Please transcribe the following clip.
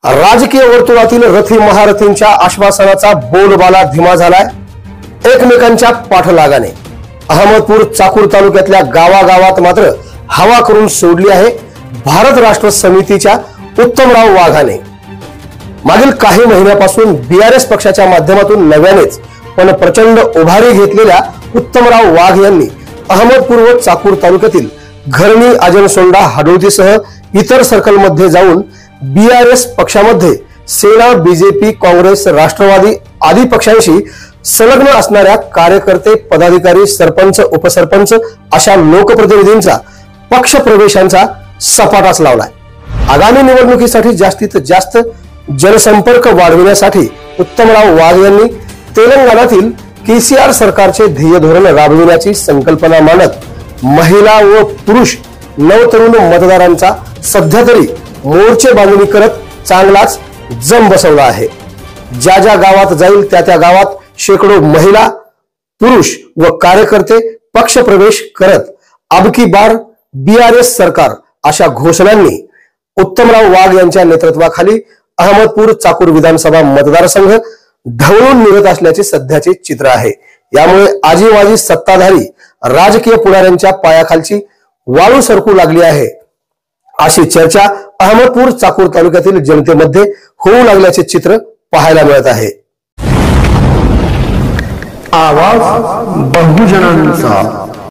राजकीय वर्तुळातील रथी महारथींच्या आश्वासनाचा बोलबाला धीमा झालाय। एकमेकांच्या पाठलागाने अहमदपूर चाकूर तालुक्यातल्या गावागावात मात्र हवा करून सोडली आहे भारत राष्ट्र समितीच्या उत्तमराव वाघाने। मागील काही महिन्यापासून बीआरएस पक्षाच्या माध्यमातून नव्यानेच पण प्रचंड उभारी घेतलेल्या उत्तमराव वाघ यांनी अहमदपूर व चाकूर तालुक्यातील घरणी, आजनसोंडा, हाडोळतीसह इतर सर्कलमध्ये जाऊन बीआरएस पक्षामध्ये सेना, बीजेपी, काँग्रेस, राष्ट्रवादी आदी पक्षांशी संलग्न असणाऱ्या कार्यकर्ते, पदाधिकारी, सरपंच, उपसरपंच अशा लोकप्रतिनिधींचा पक्ष प्रवेशांचा सपाटाच लावलाय। आगामी निवडणुकीसाठी जास्तीत जास्त जनसंपर्क वाढविण्यासाठी उत्तमराव वाघ यांनी तेलंगणातील केसीआर सरकारचे ध्येय धोरण राबविण्याची संकल्पना मांडत महिला व पुरुष नवतरुण मतदारांचा सध्या तरी मोर्चे बांधणी करत चांगलाच जम बसवला आहे। ज्या ज्या गावात जाईल त्या त्या गावात शेकडो महिला, पुरुष व कार्यकर्ते पक्ष प्रवेश करत अब की बार बीआरएस सरकार अशा घोषणांनी उत्तमराव वाघ यांच्या नेतृत्वाखाली अहमदपूर चाकूर विधानसभा मतदारसंघ ढवळून निघत असल्याचे सध्याचे चित्र आहे। यामुळे आजीबाजी सत्ताधारी राजकीय पुढाऱ्यांच्या पायाखालची वाळू सरकू लागली आहे अशी चर्चा अहमदपूर चाकूर तालुक्यातील जनतेमध्ये होऊ लागल्याचे चित्र पाहायला मिळत आहे। आवाज बहुजनांचा।